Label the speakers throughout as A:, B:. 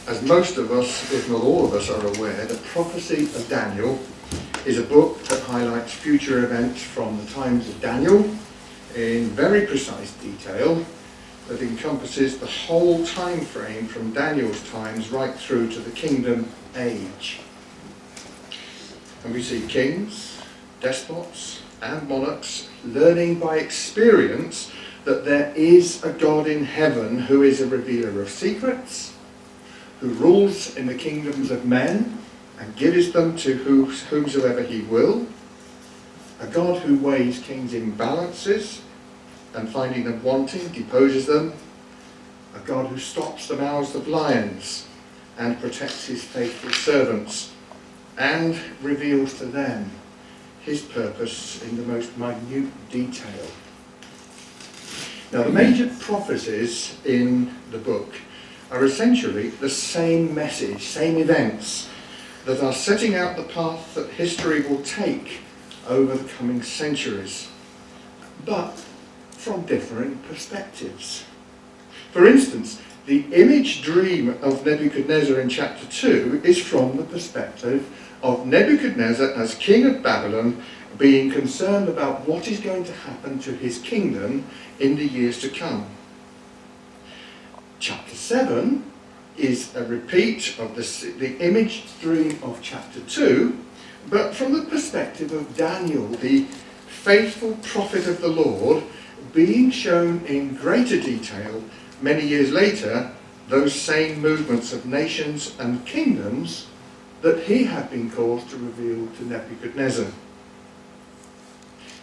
A: As most of us, if not all of us, are aware, the prophecy of Daniel is a book that highlights future events from the times of Daniel in very precise detail that encompasses the whole time frame from Daniel's times right through to the kingdom age. And we see kings, despots, and monarchs learning by experience that there is a God in heaven who is a revealer of secrets, who rules in the kingdoms of men and gives them to whomsoever he will, a God who weighs kings in balances and finding them wanting deposes them, a God who stops the mouths of lions and protects his faithful servants and reveals to them his purpose in the most minute detail. Now, the major prophecies in the book are essentially the same message, same events that are setting out the path that history will take over the coming centuries, but from differing perspectives. For instance, the image dream of Nebuchadnezzar in chapter 2 is from the perspective of Nebuchadnezzar as king of Babylon, being concerned about what is going to happen to his kingdom in the years to come. Chapter 7 is a repeat of the image dream of chapter 2, but from the perspective of Daniel, the faithful prophet of the Lord, being shown in greater detail many years later those same movements of nations and kingdoms that he had been caused to reveal to Nebuchadnezzar.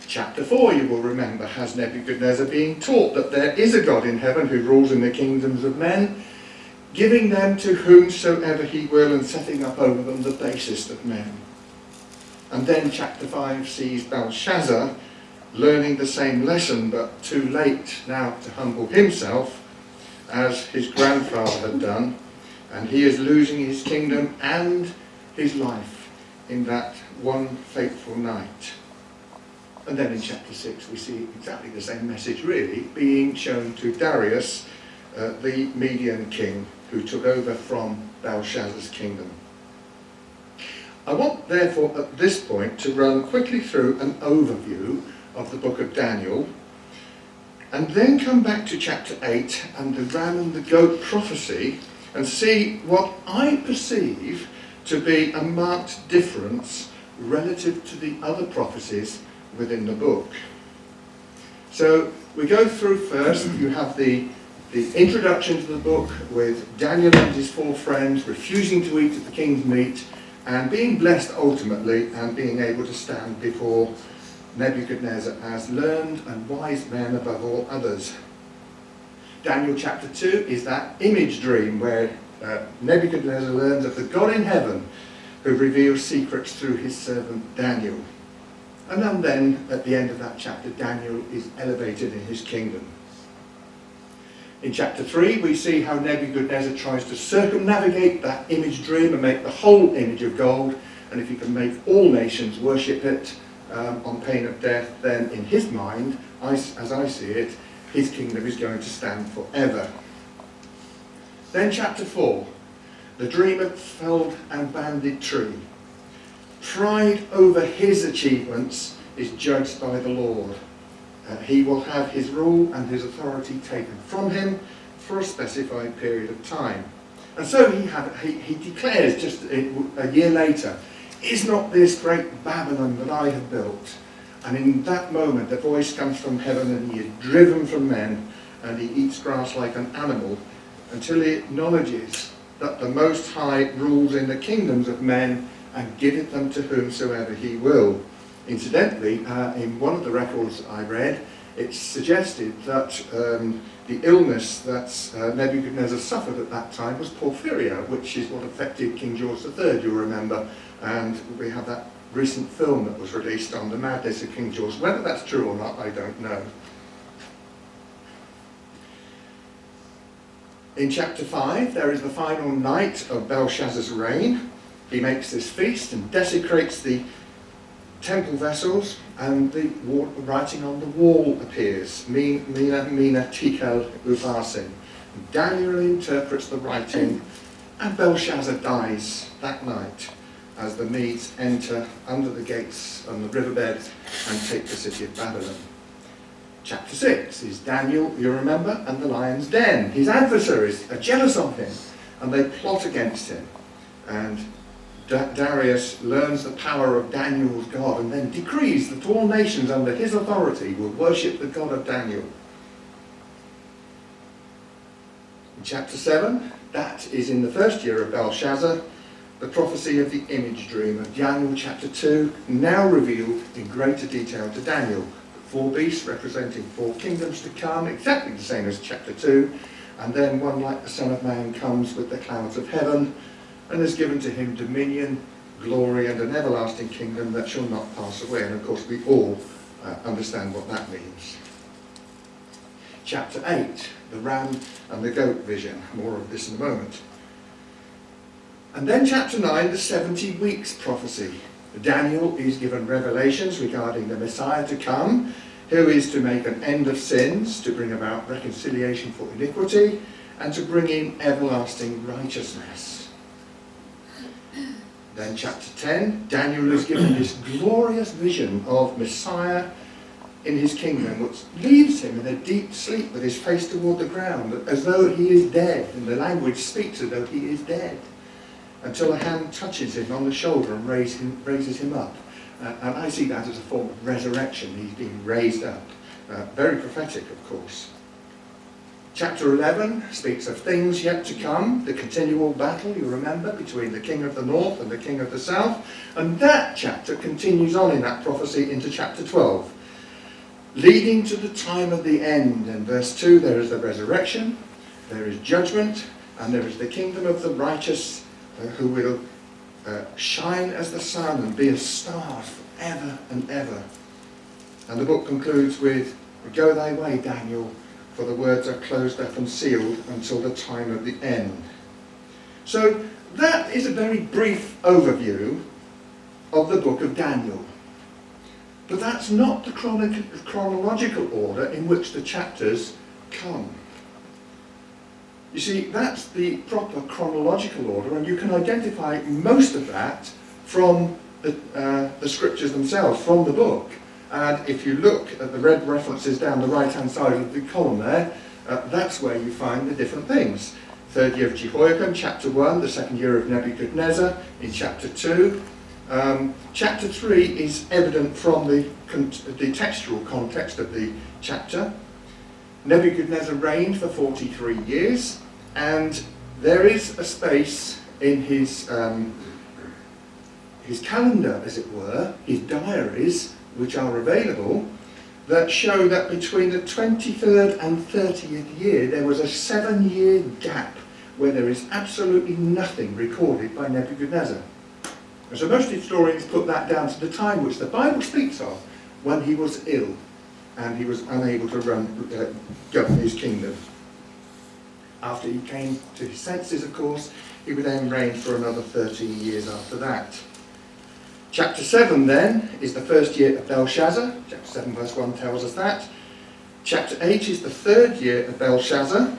A: Chapter 4, you will remember, has Nebuchadnezzar being taught that there is a God in heaven who rules in the kingdoms of men, giving them to whomsoever he will and setting up over them the basest of men. And then chapter 5 sees Belshazzar learning the same lesson, but too late now to humble himself as his grandfather had done, and he is losing his kingdom and his life in that one fateful night. And then in chapter 6 we see exactly the same message really being shown to Darius, the Median king, who took over from Belshazzar's kingdom. I want therefore at this point to run quickly through an overview of the book of Daniel, and then come back to chapter 8 and the ram and the goat prophecy and see what I perceive to be a marked difference relative to the other prophecies within the book. So we go through first, you have the introduction to the book with Daniel and his 4 friends refusing to eat of the king's meat and being blessed ultimately and being able to stand before Nebuchadnezzar as learned and wise men above all others. Daniel chapter 2 is that image dream where Nebuchadnezzar learns of the God in heaven who reveals secrets through his servant Daniel. And then at the end of that chapter, Daniel is elevated in his kingdom. In chapter 3 we see how Nebuchadnezzar tries to circumnavigate that image dream and make the whole image of gold, and if he can make all nations worship it on pain of death, then in his mind, as I see it, his kingdom is going to stand forever. Then chapter 4, the dream of felled and banded tree. Pride over his achievements is judged by the Lord. He will have his rule and his authority taken from him for a specified period of time. And so he declares just a year later, "Is not this great Babylon that I have built?" And in that moment a voice comes from heaven and he is driven from men and he eats grass like an animal until he acknowledges that the Most High rules in the kingdoms of men and giveth them to whomsoever he will. Incidentally, in one of the records I read, it suggested that the illness that Nebuchadnezzar suffered at that time was porphyria, which is what affected King George III, you'll remember. And we have that recent film that was released on the madness of King George. Whether that's true or not, I don't know. In chapter 5, there is the final night of Belshazzar's reign. He makes this feast and desecrates the temple vessels, and the writing on the wall appears, Mina Tekel Uvasin. Daniel interprets the writing And Belshazzar dies that night as the Medes enter under the gates on the riverbed and take the city of Babylon. Chapter 6 is Daniel, you remember, and the lion's den. His adversaries are jealous of him and they plot against him. And Darius learns the power of Daniel's God and then decrees that all nations under his authority will worship the God of Daniel. In chapter 7, that is in the first year of Belshazzar, the prophecy of the image dream of Daniel chapter 2, now revealed in greater detail to Daniel. 4 beasts representing 4 kingdoms to come, exactly the same as chapter 2, and then one like the Son of Man comes with the clouds of heaven and is given to him dominion, glory and an everlasting kingdom that shall not pass away. And of course we all understand what that means. Chapter 8, the ram and the goat vision. More of this in a moment. And then chapter 9, the 70 weeks prophecy. Daniel is given revelations regarding the Messiah to come, who is to make an end of sins, to bring about reconciliation for iniquity, and to bring in everlasting righteousness. Then chapter 10, Daniel is given this glorious vision of Messiah in his kingdom, which leaves him in a deep sleep with his face toward the ground, as though he is dead, and the language speaks as though he is dead, until a hand touches him on the shoulder and raises him up. And I see that as a form of resurrection. He's being raised up. Very prophetic, of course. Chapter 11 speaks of things yet to come, the continual battle, you remember, between the king of the north and the king of the south. And that chapter continues on in that prophecy into chapter 12, leading to the time of the end. In verse 2, there is the resurrection, there is judgment, and there is the kingdom of the righteous, who will shine as the sun and be a star forever and ever. And the book concludes with, "Go thy way, Daniel, for the words are closed up and sealed until the time of the end." So that is a very brief overview of the book of Daniel. But that's not the chronological order in which the chapters come. You see, that's the proper chronological order, and you can identify most of that from the scriptures themselves, from the book. And if you look at the red references down the right-hand side of the column there, that's where you find the different things. Third year of Jehoiakim, chapter 1, the second year of Nebuchadnezzar, in chapter 2. Chapter 3 is evident from the textual context of the chapter. Nebuchadnezzar reigned for 43 years, and there is a space in his calendar, as it were, his diaries, which are available, that show that between the 23rd and 30th year there was a 7-year gap where there is absolutely nothing recorded by Nebuchadnezzar. And so most historians put that down to the time which the Bible speaks of, when he was ill and he was unable to govern his kingdom. After he came to his senses, of course, he would then reign for another 13 years after that. Chapter 7 then is the first year of Belshazzar. Chapter 7 verse 1 tells us that. Chapter 8 is the third year of Belshazzar.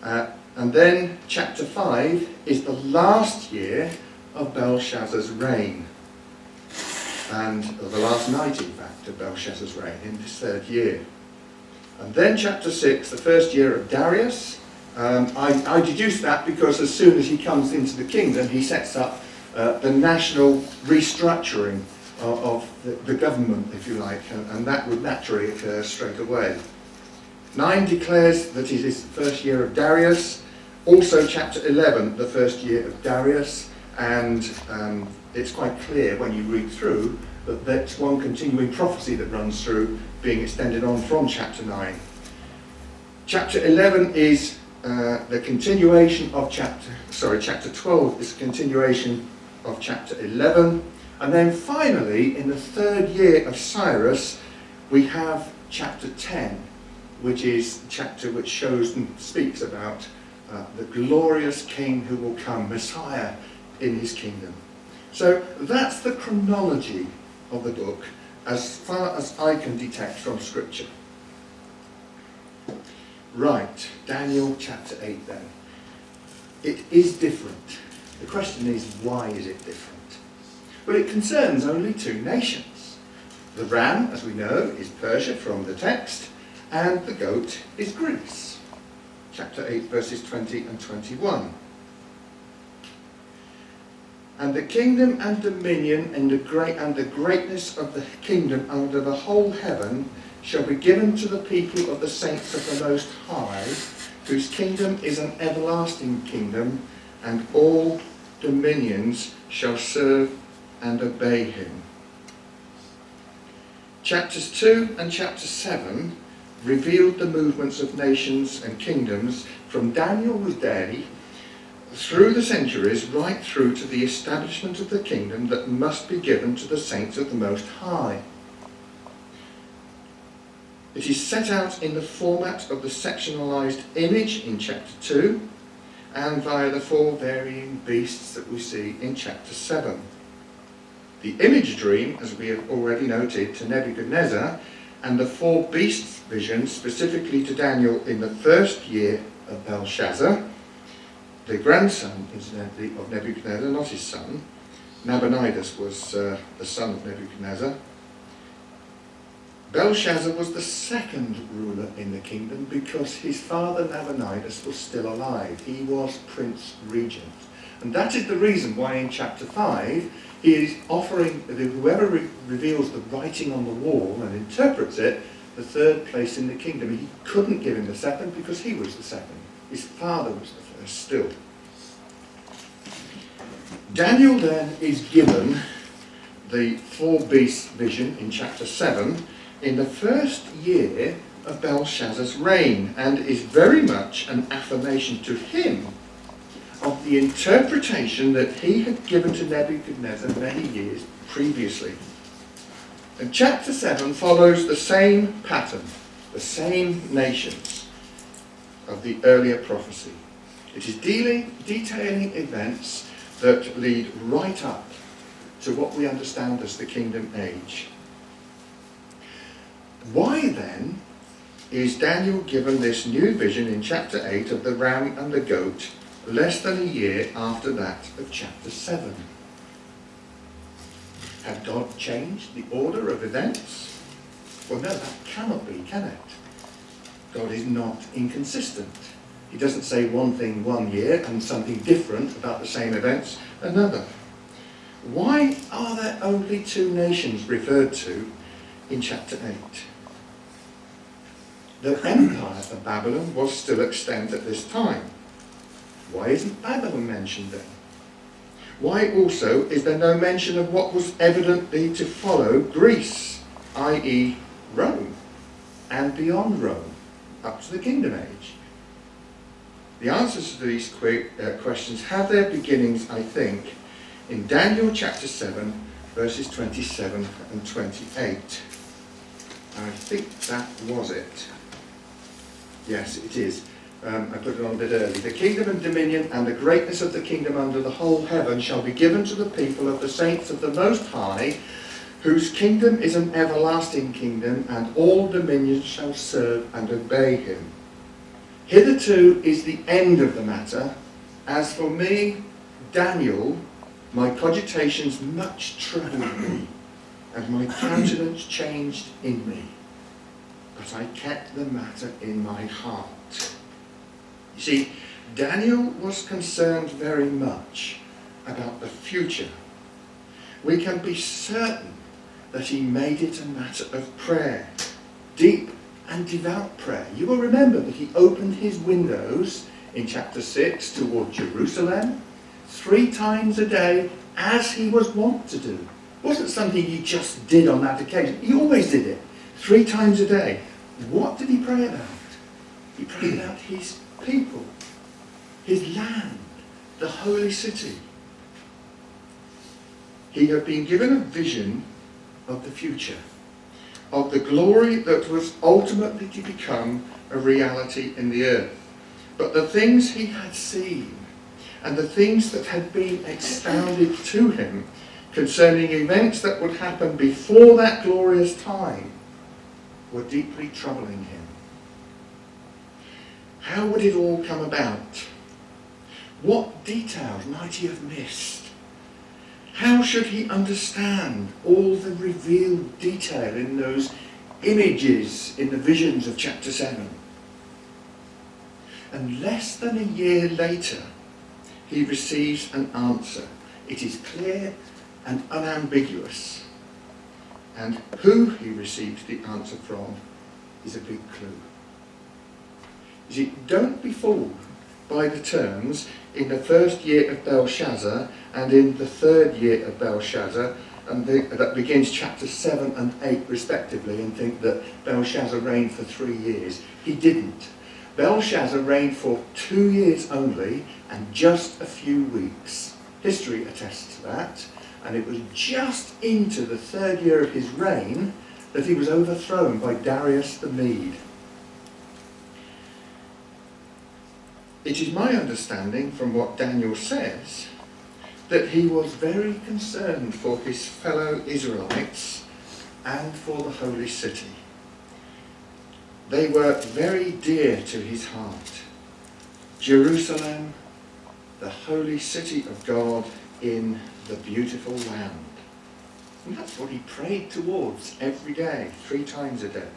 A: And then chapter 5 is the last year of Belshazzar's reign. And the last night, in fact, of Belshazzar's reign, in this third year. And then chapter 6, the first year of Darius. I deduce that because as soon as he comes into the kingdom, he sets up the national restructuring of the government, if you like, and that would naturally occur straight away. 9 declares that it is the first year of Darius. Also chapter 11, the first year of Darius, and it's quite clear when you read through that that's one continuing prophecy that runs through, being extended on from chapter 9. Chapter 11 is the continuation of chapter 12 is a continuation of chapter 11. And then finally, in the third year of Cyrus, we have chapter 10, which is the chapter which shows and speaks about the glorious king who will come, Messiah in his kingdom. So that's the chronology of the book as far as I can detect from scripture. Right, Daniel chapter 8 then. It is different. The question is, why is it different? Well, it concerns only two nations. The ram, as we know, is Persia from the text, and the goat is Greece. Chapter 8, verses 20 and 21. And the kingdom and dominion and the greatness of the kingdom under the whole heaven shall be given to the people of the saints of the Most High, whose kingdom is an everlasting kingdom, and all dominions shall serve and obey him. Chapters 2 and chapter 7 revealed the movements of nations and kingdoms from Daniel's day through the centuries right through to the establishment of the kingdom that must be given to the saints of the Most High. It is set out in the format of the sectionalized image in chapter 2 and via the four varying beasts that we see in chapter 7. The image dream, as we have already noted, to Nebuchadnezzar, and the four beasts vision specifically to Daniel in the first year of Belshazzar, the grandson, incidentally, of Nebuchadnezzar, not his son. Nabonidus was the son of Nebuchadnezzar. Belshazzar was the second ruler in the kingdom because his father Nabonidus was still alive. He was prince regent. And that is the reason why in chapter 5 he is offering whoever reveals the writing on the wall and interprets it the third place in the kingdom. He couldn't give him the second because he was the second. His father was the first still. Daniel then is given the four beasts vision in chapter 7 in the first year of Belshazzar's reign, and is very much an affirmation to him of the interpretation that he had given to Nebuchadnezzar many years previously. And chapter 7 follows the same pattern, the same nations of the earlier prophecy. It is detailing events that lead right up to what we understand as the kingdom age. Why then is Daniel given this new vision in chapter 8 of the ram and the goat less than a year after that of chapter 7? Had God changed the order of events? Well, no, that cannot be, can it? God is not inconsistent. He doesn't say one thing one year and something different about the same events another. Why are there only two nations referred to in chapter 8? The empire of Babylon was still extant at this time. Why isn't Babylon mentioned then? Why also is there no mention of what was evidently to follow Greece, i.e. Rome, and beyond Rome, up to the kingdom age? The answers to these questions have their beginnings, I think, in Daniel chapter 7, verses 27 and 28. I think that was it. Yes, it is. I put it on a bit early. The kingdom and dominion and the greatness of the kingdom under the whole heaven shall be given to the people of the saints of the Most High, whose kingdom is an everlasting kingdom, and all dominions shall serve and obey him. Hitherto is the end of the matter. As for me, Daniel, my cogitations much troubled me, and my countenance changed in me. But I kept the matter in my heart. You see, Daniel was concerned very much about the future. We can be certain that he made it a matter of prayer, deep and devout prayer. You will remember that he opened his windows in chapter 6 toward Jerusalem 3 times a day, as he was wont to do. It wasn't something he just did on that occasion. He always did it 3 times a day. What did he pray about? He prayed about his people, his land, the holy city. He had been given a vision of the future, of the glory that was ultimately to become a reality in the earth. But the things he had seen and the things that had been expounded to him concerning events that would happen before that glorious time were deeply troubling him. How would it all come about? What details might he have missed? How should he understand all the revealed detail in those images in the visions of chapter 7? And less than a year later, he receives an answer. It is clear and unambiguous. And who he receives the answer from is a big clue. You see, don't be fooled by the terms in the first year of Belshazzar and in the third year of Belshazzar, and that begins chapters 7 and 8 respectively, and think that Belshazzar reigned for 3 years. He didn't. Belshazzar reigned for 2 years only and just a few weeks. History attests to that, and it was just into the 3rd year of his reign that he was overthrown by Darius the Mede. It is my understanding from what Daniel says that he was very concerned for his fellow Israelites and for the holy city. They were very dear to his heart. Jerusalem, the holy city of God in the beautiful land. And that's what he prayed towards every day, 3 times a day.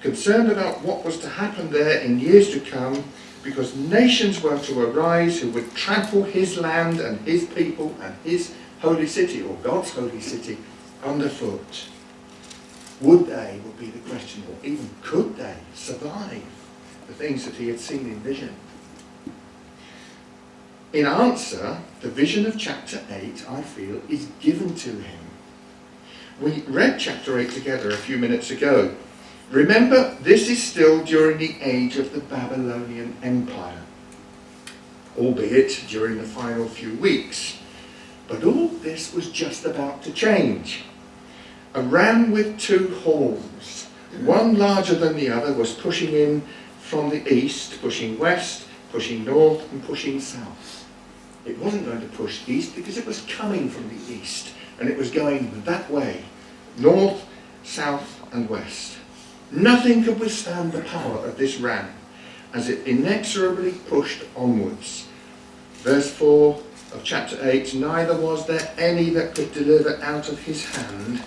A: Concerned about what was to happen there in years to come, because nations were to arise who would trample his land and his people and his holy city, or God's holy city, underfoot. Would they, would be the question, or even could they survive the things that he had seen in vision? In answer, the vision of chapter 8, I feel, is given to him. We read chapter 8 together a few minutes ago. Remember, this is still during the age of the Babylonian Empire, albeit during the final few weeks. But all this was just about to change. A ram with 2 horns, one larger than the other, was pushing in from the east, pushing west, pushing north and pushing south. It wasn't going to push east because it was coming from the east, and it was going that way, north, south and west. Nothing could withstand the power of this ram as it inexorably pushed onwards. Verse 4 of chapter 8, neither was there any that could deliver out of his hand,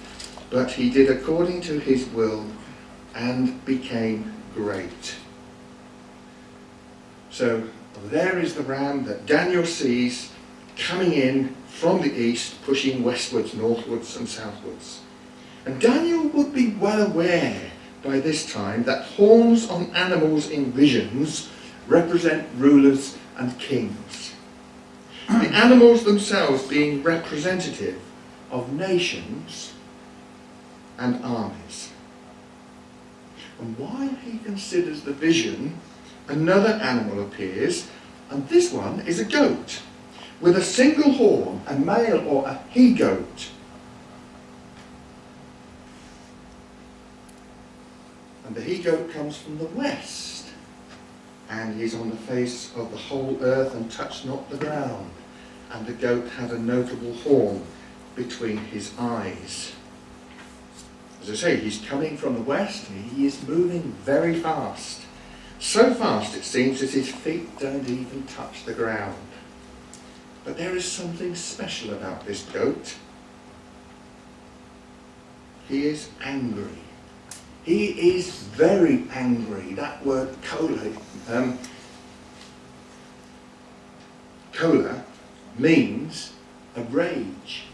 A: but he did according to his will and became great. So there is the ram that Daniel sees coming in from the east, pushing westwards, northwards and southwards. And Daniel would be well aware by this time that horns on animals in visions represent rulers and kings. The animals themselves being representative of nations and armies. And while he considers the vision, another animal appears, and this one is a goat with a single horn, a male or a he-goat. And the he-goat comes from the west, and he's on the face of the whole earth and touched not the ground. And the goat had a notable horn between his eyes. As I say, he's coming from the west, and he is moving very fast. So fast it seems that his feet don't even touch the ground. But there is something special about this goat. He is angry. He is very angry. That word kola means a rage.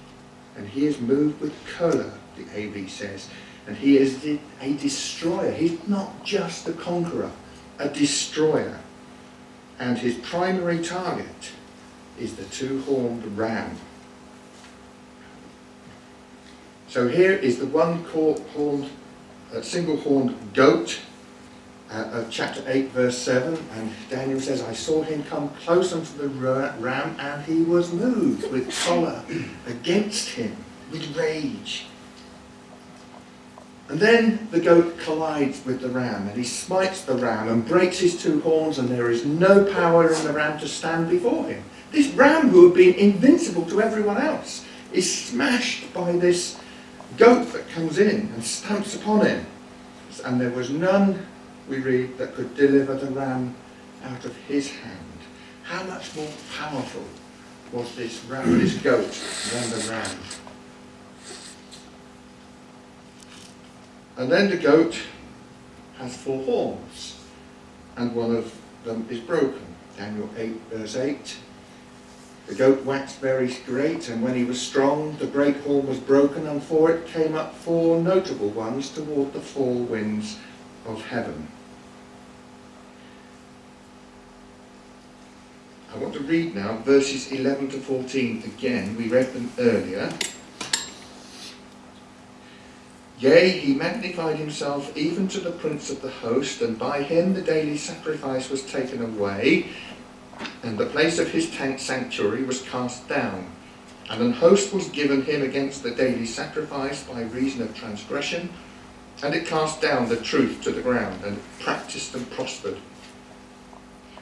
A: And he is moved with kola, the AV says. And he is a destroyer. He's not just a conqueror, a destroyer. And his primary target is the 2-horned ram. So here is the single-horned goat of chapter 8 verse 7, and Daniel says, I saw him come close unto the ram, and he was moved with choler against him, with rage. And then the goat collides with the ram, and he smites the ram and breaks his 2 horns, and there is no power in the ram to stand before him. This ram, who had been invincible to everyone else, is smashed by this goat that comes in and stamps upon him. And there was none, we read, that could deliver the ram out of his hand. how much more powerful was this goat than the ram? And then the goat has 4 horns, and one of them is broken. Daniel 8 verse 8. The goat waxed very great, and when he was strong, the great horn was broken, and for it came up 4 notable ones toward the 4 winds of heaven. I want to read now verses 11 to 14 again. We read them earlier. Yea, he magnified himself even to the prince of the host, and by him the daily sacrifice was taken away, and the place of his sanctuary was cast down. And an host was given him against the daily sacrifice by reason of transgression, and it cast down the truth to the ground, and it practised and prospered.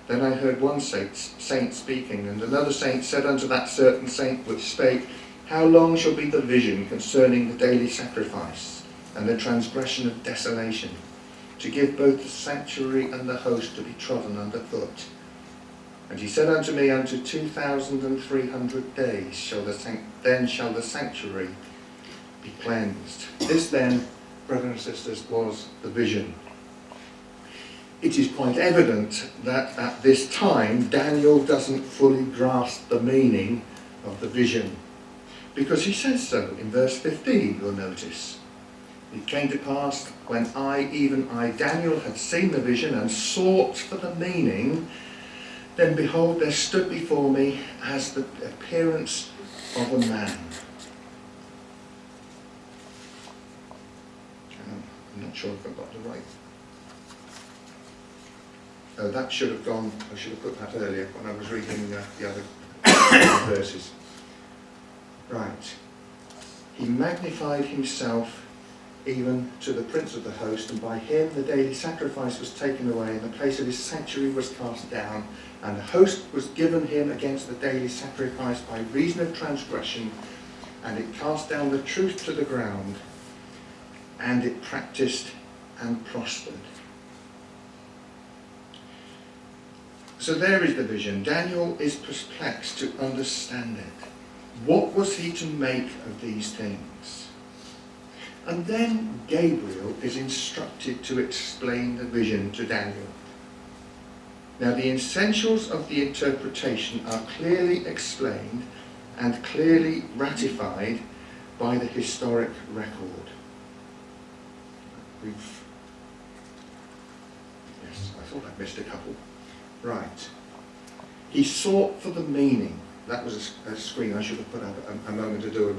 A: Then I heard one saint speaking, and another saint said unto that certain saint which spake, How long shall be the vision concerning the daily sacrifice, and the transgression of desolation, to give both the sanctuary and the host to be trodden under foot? And he said unto me, Unto 2,300 days then shall the sanctuary be cleansed. This then, brothers and sisters, was the vision. It is quite evident that at this time Daniel doesn't fully grasp the meaning of the vision, because he says so in verse 15, you'll notice. It came to pass when even I, Daniel, had seen the vision and sought for the meaning, then behold, there stood before me as the appearance of a man. I'm not sure if I've got the right. Oh, that should have gone, I should have put that earlier when I was reading the other verses. Right. He magnified himself even to the prince of the host, and by him the daily sacrifice was taken away, and the place of his sanctuary was cast down, and the host was given him against the daily sacrifice by reason of transgression, and it cast down the truth to the ground, and it practised and prospered. So there is the vision. Daniel is perplexed to understand it. What was he to make of these things? And then Gabriel is instructed to explain the vision to Daniel. Now the essentials of the interpretation are clearly explained and clearly ratified by the historic record. Yes, I thought I'd missed a couple. Right. He sought for the meaning. That was a screen I should have put up a moment ago.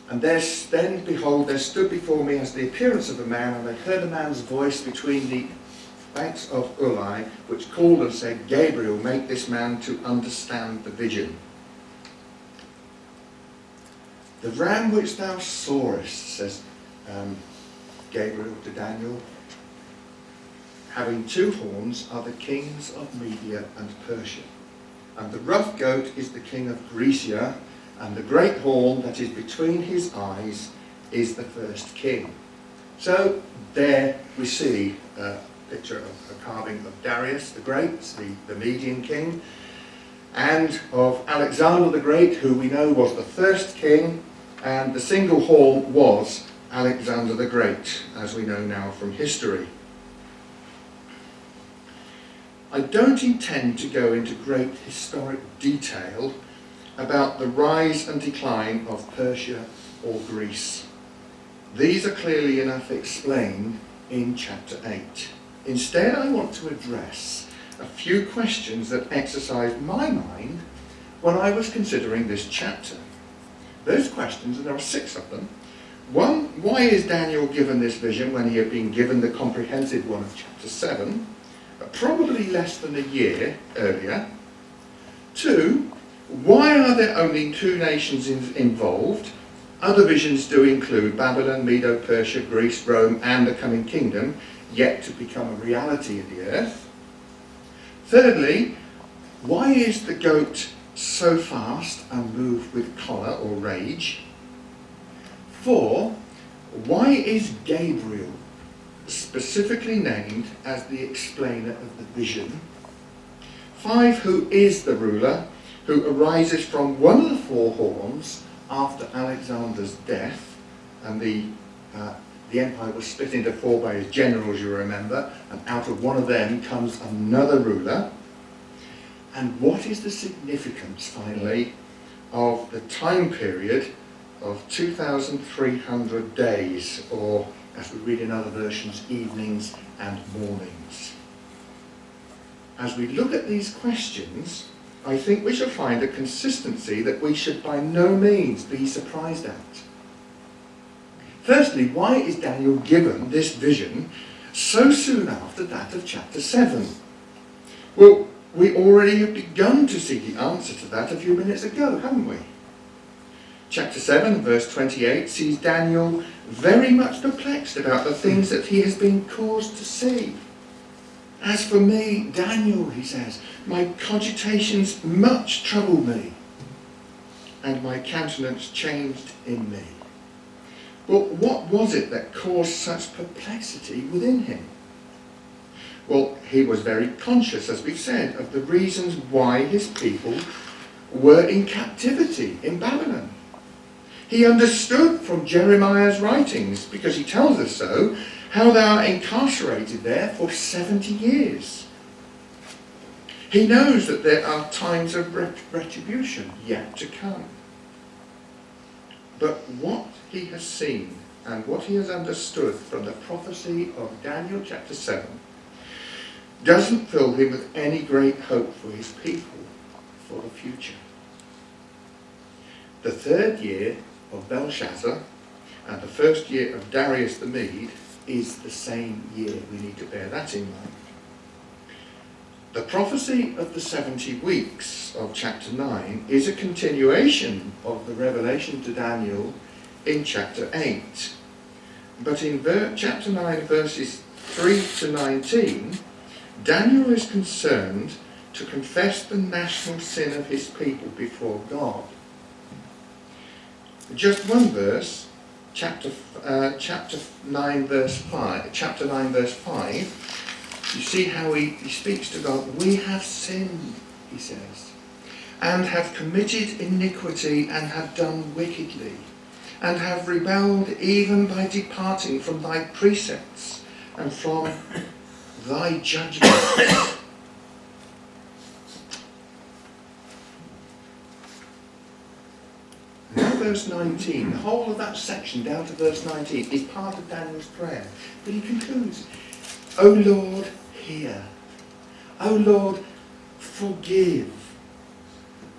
A: And then, behold, there stood before me as the appearance of a man, and I heard a man's voice between the banks of Ulai, which called and said, Gabriel, make this man to understand the vision. The ram which thou sawest, says Gabriel to Daniel, having 2 horns, are the kings of Media and Persia. And the rough goat is the king of Grecia, and the great horn that is between his eyes is the first king. So there we see a picture of a carving of Darius the Great, the Median king, and of Alexander the Great, who we know was the first king, and the single horn was Alexander the Great, as we know now from history. I don't intend to go into great historic detail about the rise and decline of Persia or Greece. These are clearly enough explained in chapter 8. Instead, I want to address a few questions that exercised my mind when I was considering this chapter. Those questions, and there are 6 of them. 1, why is Daniel given this vision when he had been given the comprehensive one of chapter 7? Probably less than a year earlier. 2, why are there only 2 nations involved? Other visions do include Babylon, Medo-Persia, Greece, Rome, and the coming kingdom, yet to become a reality of the earth. Thirdly, why is the goat so fast and moved with choler or rage? 4, why is Gabriel specifically named as the explainer of the vision. 5, who is the ruler, who arises from one of the 4 horns after Alexander's death, and the empire was split into 4 by his generals, you remember, and out of one of them comes another ruler. And what is the significance, finally, of the time period of 2,300 days, or, as we read in other versions, evenings and mornings? As we look at these questions, I think we shall find a consistency that we should by no means be surprised at. Firstly, why is Daniel given this vision so soon after that of chapter 7? Well, we already have begun to see the answer to that a few minutes ago, haven't we? Chapter 7, verse 28, sees Daniel very much perplexed about the things that he has been caused to see. As for me, Daniel, he says, my cogitations much troubled me, and my countenance changed in me. But what was it that caused such perplexity within him? Well, he was very conscious, as we've said, of the reasons why his people were in captivity in Babylon. He understood from Jeremiah's writings, because he tells us so, how they are incarcerated there for 70 years. He knows that there are times of retribution yet to come. But what he has seen and what he has understood from the prophecy of Daniel chapter 7 doesn't fill him with any great hope for his people for the future. The 3rd year of Belshazzar and the 1st year of Darius the Mede is the same year. We need to bear that in mind. The prophecy of the 70 weeks of chapter 9 is a continuation of the revelation to Daniel in chapter 8. But in chapter 9 verses 3 to 19, Daniel is concerned to confess the national sin of his people before God. Just one verse, chapter 9 verse 5, you see how he speaks to God. We have sinned, he says, and have committed iniquity and have done wickedly, and have rebelled even by departing from thy precepts and from thy judgments. Now verse 19, the whole of that section down to verse 19 is part of Daniel's prayer. But he concludes, O Lord, hear. O Lord, forgive.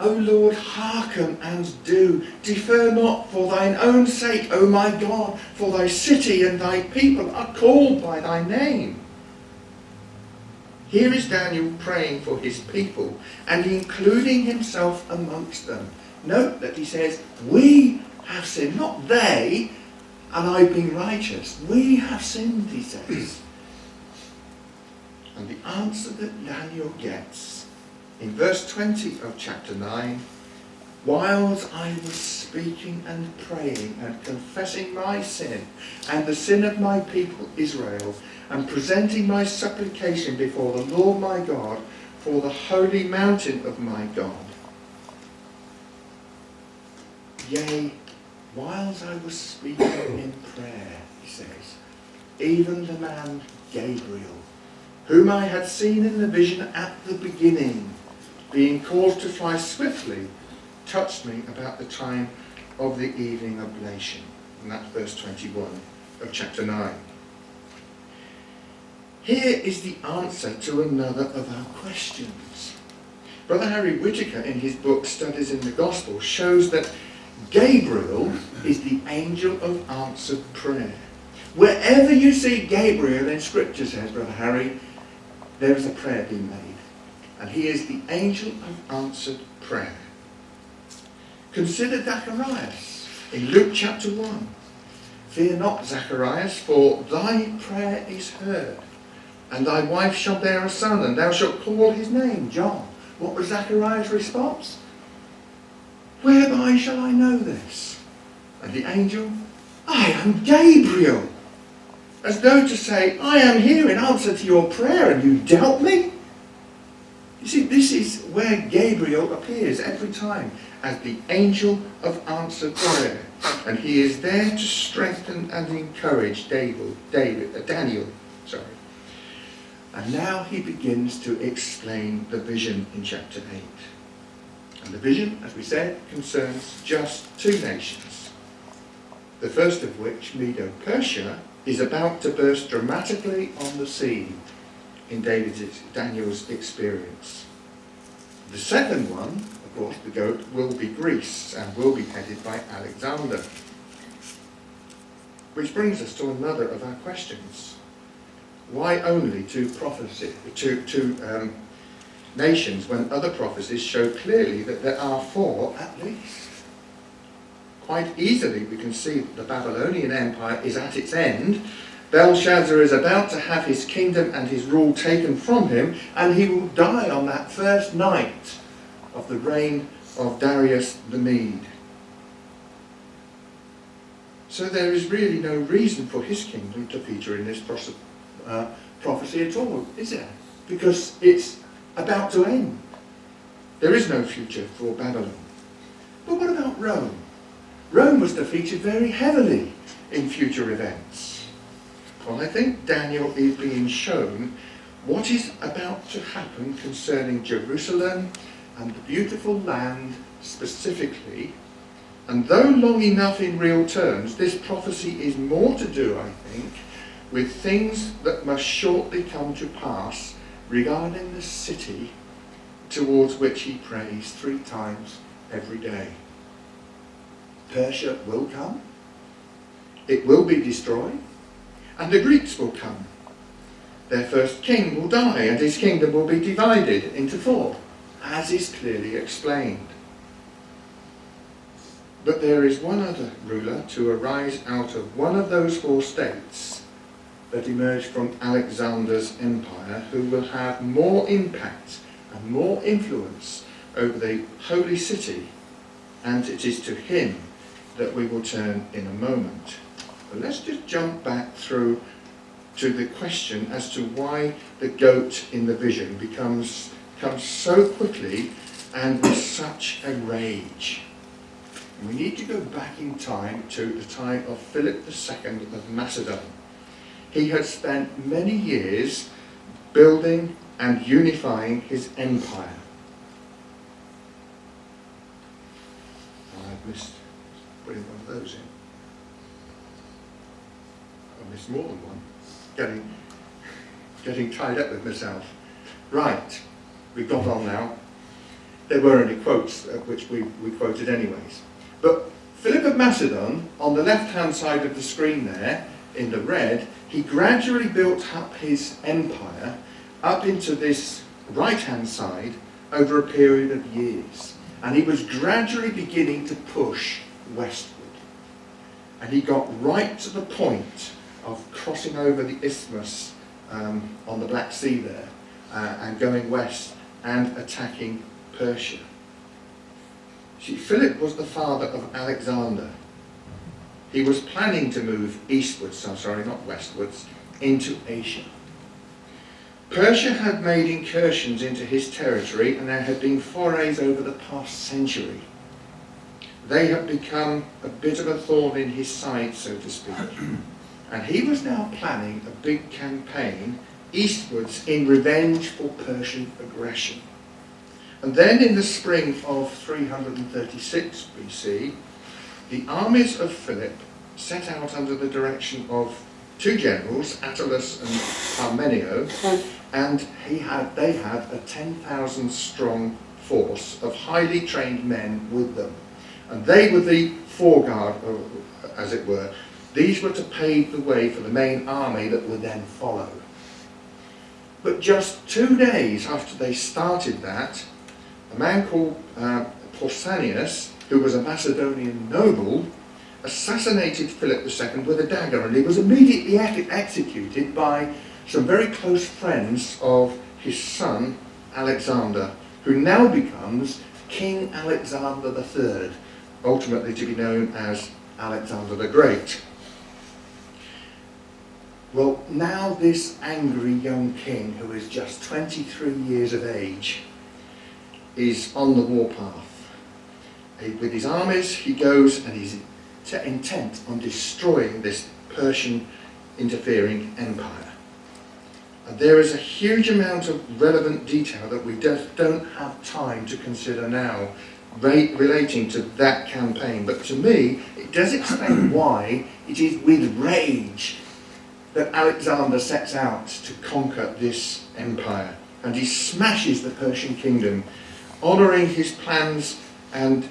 A: O Lord, hearken and do. Defer not for thine own sake, O my God, for thy city and thy people are called by thy name. Here is Daniel praying for his people and including himself amongst them. Note that he says, we have sinned, not they, and I've been righteous. We have sinned, he says. And the answer that Daniel gets in verse 20 of chapter 9, whilst I was speaking and praying and confessing my sin and the sin of my people Israel, and presenting my supplication before the Lord my God for the holy mountain of my God. Yea, whilst I was speaking in prayer, he says, even the man Gabriel, whom I had seen in the vision at the beginning, being caused to fly swiftly, touched me about the time of the evening oblation. And that's verse 21 of chapter 9. Here is the answer to another of our questions. Brother Harry Whittaker, in his book Studies in the Gospel, shows that Gabriel is the angel of answered prayer. Wherever you see Gabriel in Scripture, says Brother Harry, there is a prayer being made. And he is the angel of answered prayer. Consider Zacharias in Luke chapter 1. Fear not, Zacharias, for thy prayer is heard. And thy wife shall bear a son, and thou shalt call his name John. What was Zacharias' response? Whereby shall I know this? And the angel, I am Gabriel. as though to say, I am here in answer to your prayer and you doubt me? You see, this is where Gabriel appears every time as the angel of answered prayer. And he is there to strengthen and encourage Daniel. And now he begins to explain the vision in chapter 8. And the vision, as we said, concerns just two nations. The first of which, Medo-Persia, is about to burst dramatically on the scene in Daniel's experience. The second one, of course, the goat, will be Greece and will be headed by Alexander. Which brings us to another of our questions. Why only two nations when other prophecies show clearly that there are four at least? Quite easily we can see that the Babylonian Empire is at its end. Belshazzar is about to have his kingdom and his rule taken from him, and he will die on that first night of the reign of Darius the Mede. So there is really no reason for his kingdom to feature in this prophecy at all, is there? Because it's about to end. There is no future for Babylon. But what about Rome? Rome was to feature very heavily in future events. Well, I think Daniel is being shown what is about to happen concerning Jerusalem and the beautiful land specifically. And though long enough in real terms, this prophecy is more to do, I think, with things that must shortly come to pass regarding the city towards which he prays 3 times every day. Persia will come, it will be destroyed, and the Greeks will come. Their first king will die, and his kingdom will be divided into 4, as is clearly explained. But there is one other ruler to arise out of one of those 4 states that emerged from Alexander's empire, who will have more impact and more influence over the holy city, and it is to him that we will turn in a moment. But let's just jump back through to the question as to why the goat in the vision comes so quickly and with such a rage. And we need to go back in time to the time of Philip II of Macedon. He had spent many years building and unifying his empire. I've missed putting one of those in. I missed more than one. Getting tied up with myself. Right, we've got on now. There weren't any quotes, which we quoted anyways. But Philip of Macedon, on the left-hand side of the screen there, in the red, he gradually built up his empire up into this right-hand side over a period of years. And he was gradually beginning to push westward. And he got right to the point of crossing over the isthmus on the Black Sea there and going west and attacking Persia. See, Philip was the father of Alexander. He was planning to move eastwards, not westwards, into Asia. Persia had made incursions into his territory, and there had been forays over the past century. They had become a bit of a thorn in his side, so to speak. And he was now planning a big campaign eastwards in revenge for Persian aggression. And then in the spring of 336 BC, the armies of Philip set out under the direction of 2 generals, Attalus and Parmenio, and they had a 10,000 strong force of highly trained men with them. And they were the foreguard, as it were. These were to pave the way for the main army that would then follow. But just 2 days after they started that, a man called Pausanias, who was a Macedonian noble, assassinated Philip II with a dagger, and he was immediately executed by some very close friends of his son Alexander, who now becomes King Alexander III, ultimately to be known as Alexander the Great. Well, now this angry young king, who is just 23 years of age, is on the warpath. With his armies, he goes and he's intent on destroying this Persian interfering empire. And there is a huge amount of relevant detail that we don't have time to consider now relating to that campaign. But to me, it does explain why it is with rage that Alexander sets out to conquer this empire. And he smashes the Persian kingdom, honouring his plans and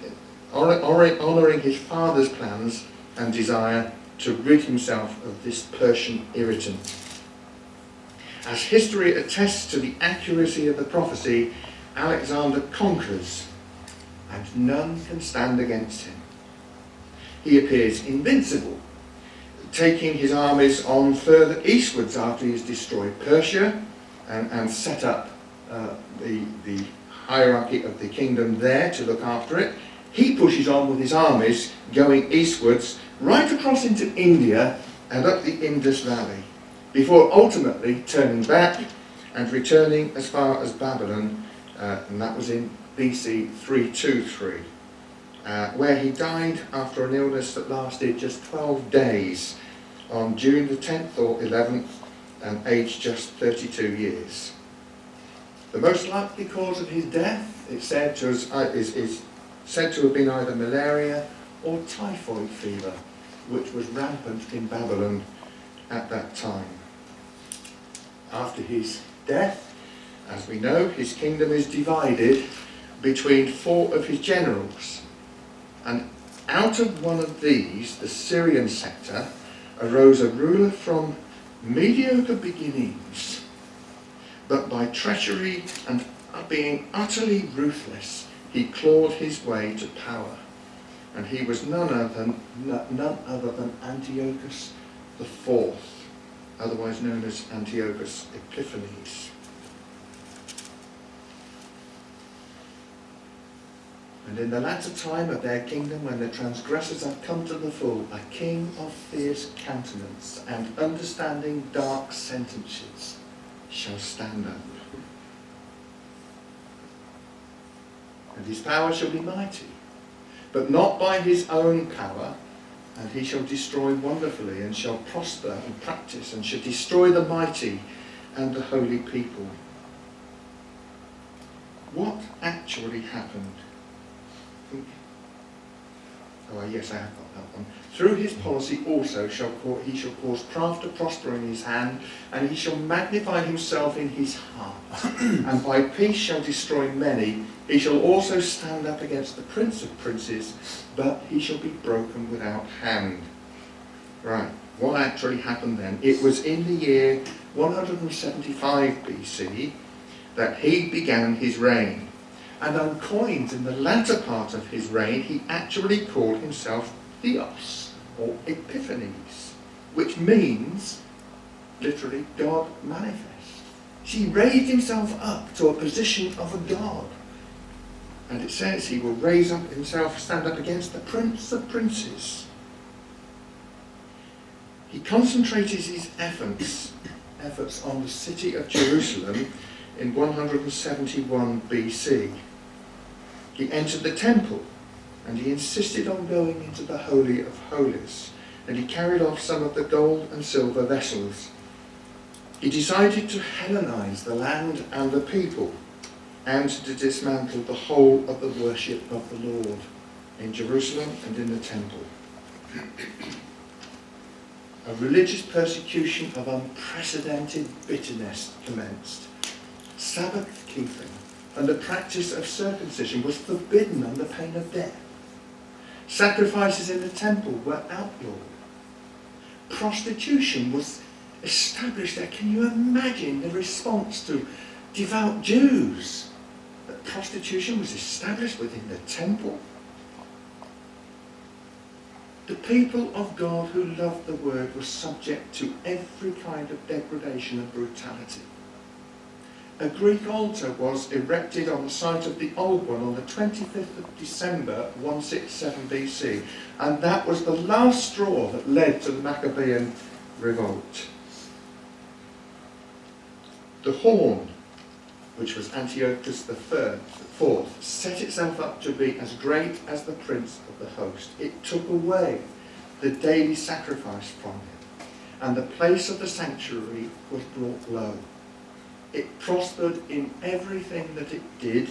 A: honouring his father's plans and desire to rid himself of this Persian irritant. As history attests to the accuracy of the prophecy, Alexander conquers, and none can stand against him. He appears invincible, taking his armies on further eastwards after he has destroyed Persia and set up the hierarchy of the kingdom there to look after it. He pushes on with his armies going eastwards right across into India and up the Indus Valley, before ultimately turning back and returning as far as Babylon, and that was in BC 323, where he died after an illness that lasted just 12 days on June the 10th or 11th, and aged just 32 years. The most likely cause of his death is said to have been either malaria or typhoid fever, which was rampant in Babylon at that time. After his death, as we know, his kingdom is divided between 4 of his generals. And out of one of these, the Syrian sector, arose a ruler from mediocre beginnings, but by treachery and being utterly ruthless, he clawed his way to power. And he was none other than Antiochus IV, otherwise known as Antiochus Epiphanes. And in the latter time of their kingdom, when the transgressors have come to the full, a king of fierce countenance and understanding dark sentences shall stand up. And his power shall be mighty, but not by his own power, and he shall destroy wonderfully, and shall prosper and practice, and shall destroy the mighty and the holy people. What actually happened? Oh yes, I have got that one. Through his policy also he shall cause craft to prosper in his hand, and he shall magnify himself in his heart, and by peace shall destroy many. He shall also stand up against the prince of princes, but he shall be broken without hand. Right, what actually happened then? It was in the year 175 BC that he began his reign. And on coins in the latter part of his reign, he actually called himself Theos, or Epiphanes, which means, literally, God manifest. He raised himself up to a position of a god. And it says he will raise up himself, stand up against the prince of princes. He concentrated his efforts on the city of Jerusalem in 171 BC. He entered the temple, and he insisted on going into the Holy of Holies, and he carried off some of the gold and silver vessels. He decided to Hellenize the land and the people, and to dismantle the whole of the worship of the Lord in Jerusalem and in the temple. A religious persecution of unprecedented bitterness commenced. Sabbath keeping and the practice of circumcision was forbidden under pain of death. Sacrifices in the temple were outlawed. Prostitution was established there. Can you imagine the response to devout Jews? That prostitution was established within the temple. The people of God who loved the word were subject to every kind of degradation and brutality. A Greek altar was erected on the site of the old one on the 25th of December 167 BC, and that was the last straw that led to the Maccabean revolt. The horn, which was Antiochus IV, set itself up to be as great as the prince of the host. It took away the daily sacrifice from him, and the place of the sanctuary was brought low. It prospered in everything that it did,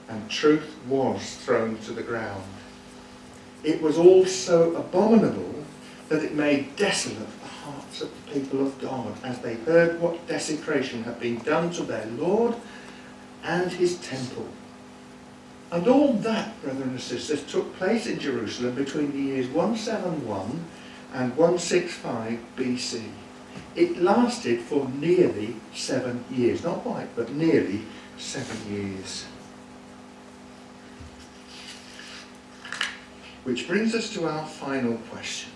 A: and truth was thrown to the ground. It was all so abominable that it made desolate the hearts of the people of God as they heard what desecration had been done to their Lord and his temple. And all that, brothers and sisters, took place in Jerusalem between the years 171 and 165 BC. It lasted for nearly 7 years. Not quite, but nearly 7 years. Which brings us to our final question.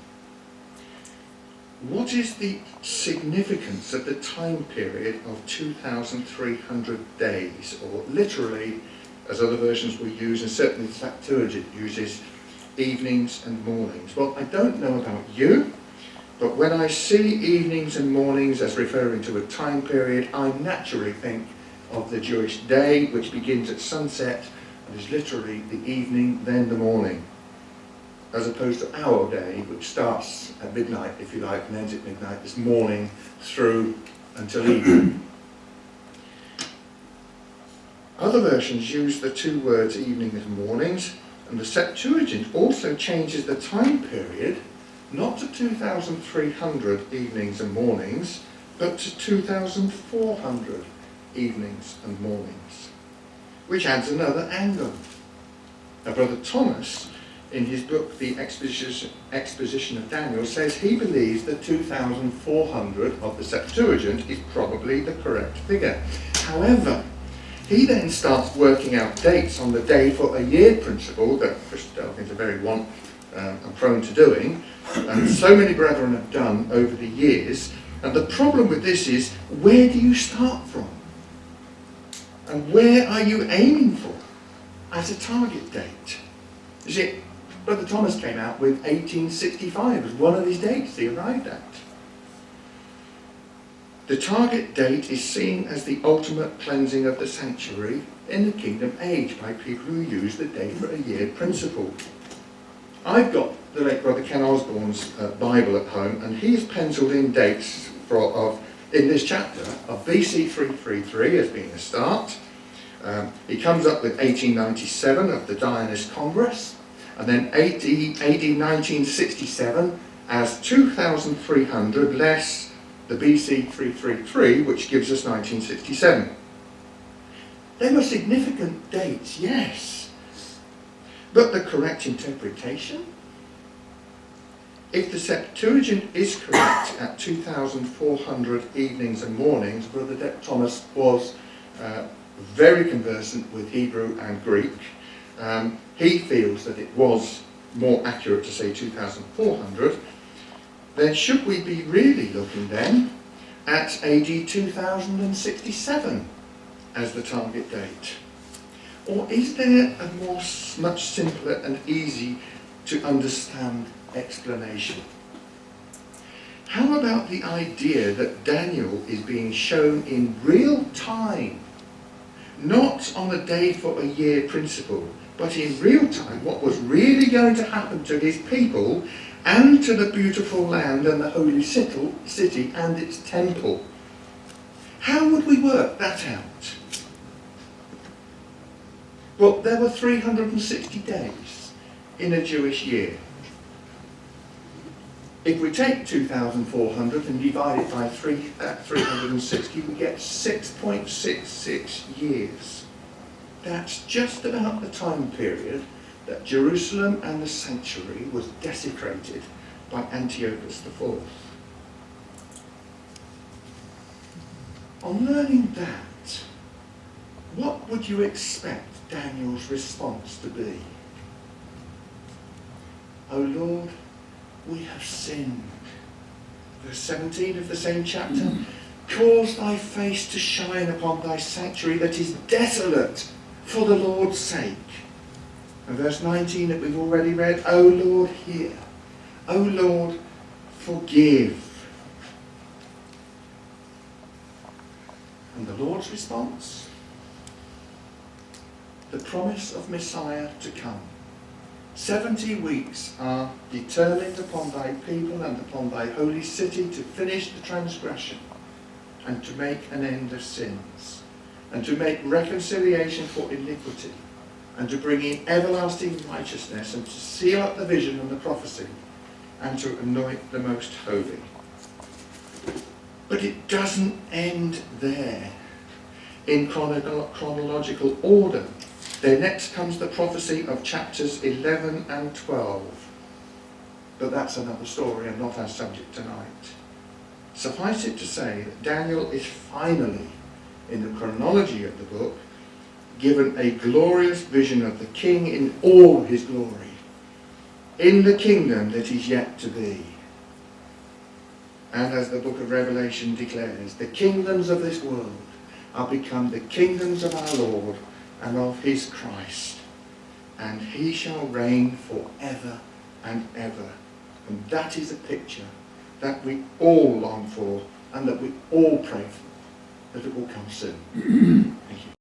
A: What is the significance of the time period of 2,300 days, or literally, as other versions will use, and certainly the Septuagint uses, evenings and mornings? Well, I don't know about you, but when I see evenings and mornings as referring to a time period, I naturally think of the Jewish day, which begins at sunset and is literally the evening, then the morning, as opposed to our day, which starts at midnight, if you like, and ends at midnight, this morning through until evening. Other versions use the two words evening and mornings, and the Septuagint also changes the time period, not to 2,300 evenings and mornings, but to 2,400 evenings and mornings, which adds another angle. Now, Brother Thomas, in his book, The Exposition of Daniel, says he believes that 2,400 of the Septuagint is probably the correct figure. However, he then starts working out dates on the day for a year principle that Christadelphians are very and prone to doing, and so many brethren have done over the years. And the problem with this is, where do you start from? And where are you aiming for as a target date? You see, Brother Thomas came out with 1865 as one of his dates he arrived at. The target date is seen as the ultimate cleansing of the sanctuary in the Kingdom Age by people who use the day for a year principle. I've got the late Brother Ken Osborne's Bible at home, and he's penciled in dates in this chapter of BC 333 as being a start. He comes up with 1897 of the Zionist Congress, and then AD 1967 as 2,300 less the BC 333, which gives us 1967. They were significant dates, yes. But the correct interpretation? If the Septuagint is correct at 2,400 evenings and mornings, Brother Thomas was very conversant with Hebrew and Greek. He feels that it was more accurate to say 2,400. Then should we be really looking then at AD 2067 as the target date? Or is there a much simpler and easy to understand explanation? How about the idea that Daniel is being shown in real time, not on a day for a year principle, but in real time what was really going to happen to his people and to the beautiful land and the holy city and its temple? How would we work that out? Well, there were 360 days in a Jewish year. If we take 2,400 and divide it by 360, we get 6.66 years. That's just about the time period that Jerusalem and the sanctuary was desecrated by Antiochus IV. On learning that, what would you expect Daniel's response to be? O Lord, we have sinned. Verse 17 of the same chapter. Cause thy face to shine upon thy sanctuary that is desolate for the Lord's sake. And verse 19 that we've already read. O Lord, hear. O Lord, forgive. And the Lord's response? The promise of Messiah to come. 70 weeks are determined upon thy people and upon thy holy city to finish the transgression and to make an end of sins and to make reconciliation for iniquity and to bring in everlasting righteousness and to seal up the vision and the prophecy and to anoint the most holy. But it doesn't end there. In chronological order, there next comes the prophecy of chapters 11 and 12. But that's another story and not our subject tonight. Suffice it to say that Daniel is finally, in the chronology of the book, given a glorious vision of the king in all his glory, in the kingdom that is yet to be. And as the book of Revelation declares, the kingdoms of this world are become the kingdoms of our Lord and of his Christ, and he shall reign forever and ever. And that is a picture that we all long for and that we all pray for, that it will come soon. Thank you.